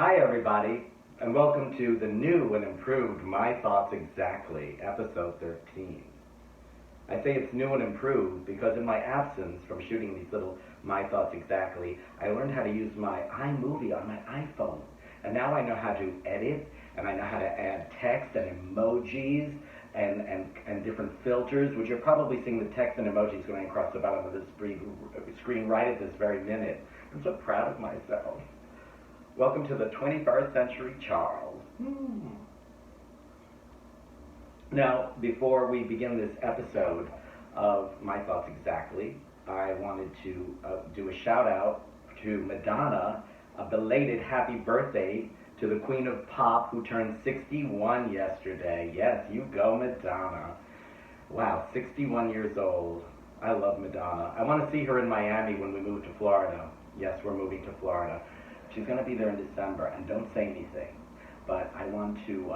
Hi, everybody, and welcome to the new and improved My Thoughts Exactly, episode 13. I say it's new and improved because in my absence from shooting these little My Thoughts Exactly, I learned how to use my iMovie on my iPhone. And now I know how to edit, and I know how to add text and emojis and different filters, which you're probably seeing the text and emojis going across the bottom of the screen right at this very minute. I'm so proud of myself. Welcome to the 21st century Charles. Now, before we begin this episode of My Thoughts Exactly, I wanted to do a shout out to Madonna, a belated happy birthday to the Queen of Pop who turned 61 yesterday. Yes, you go Madonna. Wow, 61 years old. I love Madonna. I want to see her in Miami when we move to Florida. Yes, we're moving to Florida. She's going to be there in December, and don't say anything, but I want to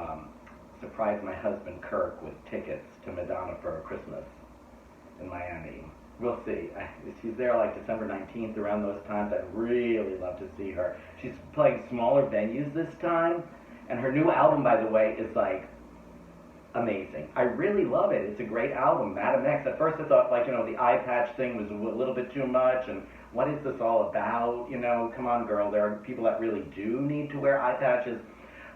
surprise my husband Kirk with tickets to Madonna for Christmas in Miami. We'll see. She's there like December 19th, around those times. I'd really love to see her. She's playing smaller venues this time, and her new album, by the way, is like amazing. I really love it. It's a great album. Madam X, at first I thought, like, the eye patch thing was a little bit too much, and what is this all about? Come on, girl. There are people that really do need to wear eye patches.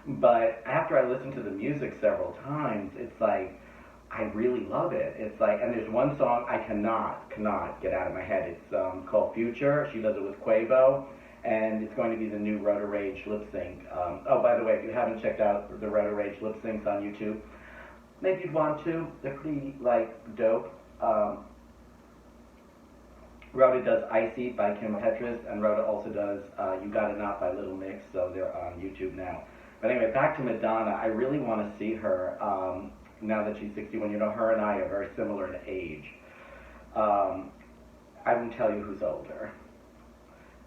But after I listened to the music several times, it's like, I really love it. It's like, and there's one song I cannot get out of my head. It's called Future. She does it with Quavo, and it's going to be the new Rotor Rage lip sync. Oh, by the way, if you haven't checked out the Rotor Rage lip syncs on YouTube, maybe you'd want to. They're pretty, dope. Rhoda does Icy by Kim Petras, and Rhoda also does You Got It Not by Little Mix, so they're on YouTube now. But anyway, back to Madonna. I really want to see her now that she's 61. Her and I are very similar in age. I won't tell you who's older.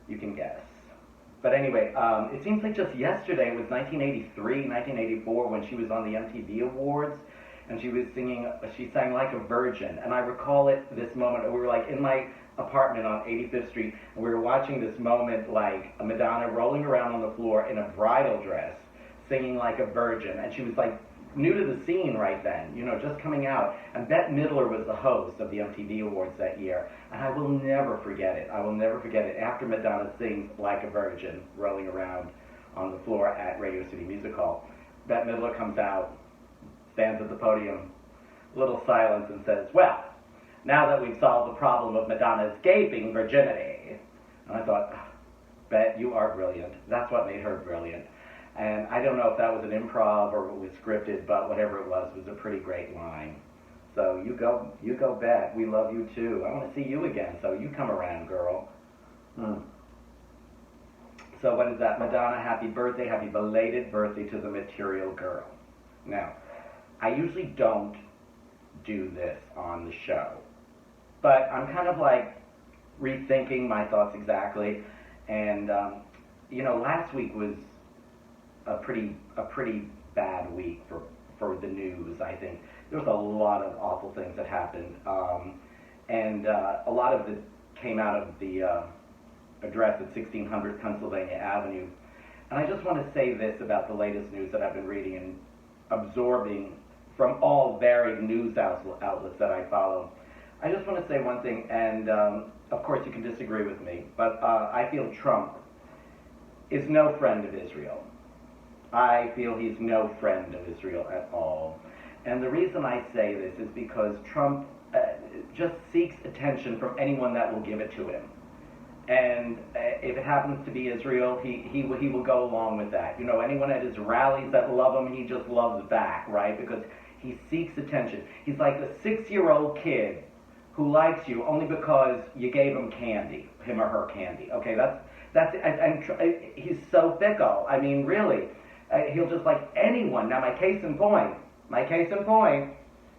You can guess. But anyway, it seems like just yesterday, it was 1983, 1984, when she was on the MTV Awards, and she sang Like a Virgin. And I recall this moment, we were like in my apartment on 85th Street, and we were watching this moment, like Madonna rolling around on the floor in a bridal dress, singing Like a Virgin, and she was like new to the scene right then, just coming out. And Bette Midler was the host of the MTV Awards that year, and I will never forget it. I will never forget it. After Madonna sings Like a Virgin, rolling around on the floor at Radio City Music Hall, Bette Midler comes out, stands at the podium, a little silence, and says, "Well, now that we've solved the problem of Madonna's gaping virginity." And I thought, Bet, you are brilliant. That's what made her brilliant. And I don't know if that was an improv or it was scripted, but whatever it was a pretty great line. So you go, Bet. We love you too. I want to see you again, so you come around, girl. So what is that? Madonna, happy birthday, happy belated birthday to the material girl. Now, I usually don't do this on the show, but I'm kind of like rethinking My Thoughts Exactly. And last week was a pretty bad week for the news. I think there was a lot of awful things that happened, and a lot of it came out of the address at 1600 Pennsylvania Avenue. And I just want to say this about the latest news that I've been reading and absorbing from all varied news outlets that I follow. I just want to say one thing, and of course you can disagree with me, but I feel Trump is no friend of Israel. I feel he's no friend of Israel at all. And the reason I say this is because Trump just seeks attention from anyone that will give it to him. And if it happens to be Israel, he will go along with that. Anyone at his rallies that love him, he just loves back, right? Because he seeks attention. He's like a 6-year-old kid who likes you only because you gave him candy, him or her candy. Okay, and he's so fickle. I mean, really, he'll just like anyone. Now, my case in point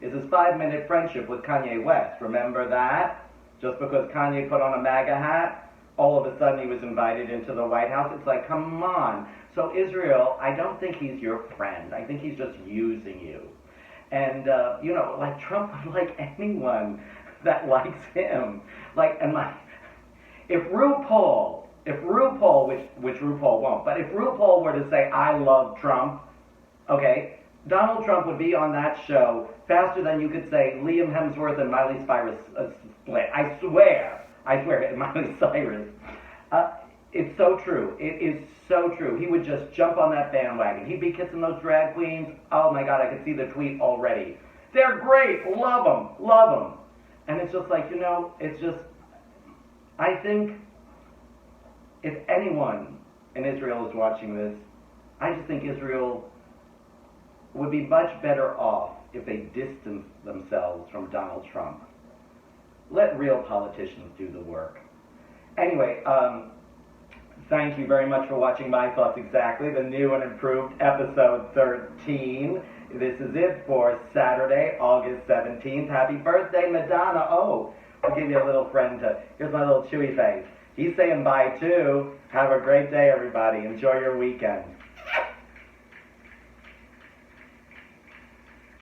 is his 5-minute friendship with Kanye West. Remember that? Just because Kanye put on a MAGA hat, all of a sudden he was invited into the White House. It's like, come on. So Israel, I don't think he's your friend. I think he's just using you. And, like Trump would like anyone that likes him. If RuPaul if RuPaul, which RuPaul won't, but if RuPaul were to say, I love Trump, okay, Donald Trump would be on that show faster than you could say Liam Hemsworth and Miley Cyrus split. I swear, Miley Cyrus. It's so true. It is so true. He would just jump on that bandwagon. He'd be kissing those drag queens. Oh my God, I could see the tweet already. They're great. Love them. Love them. And it's just like, it's just, I think if anyone in Israel is watching this, I just think Israel would be much better off if they distanced themselves from Donald Trump. Let real politicians do the work. Anyway, thank you very much for watching My Thoughts Exactly, the new and improved episode 13. This is it for Saturday, August 17th. Happy birthday, Madonna. Oh, I'll give you a little friend here's my little chewy face. He's saying bye too. Have a great day, everybody. Enjoy your weekend.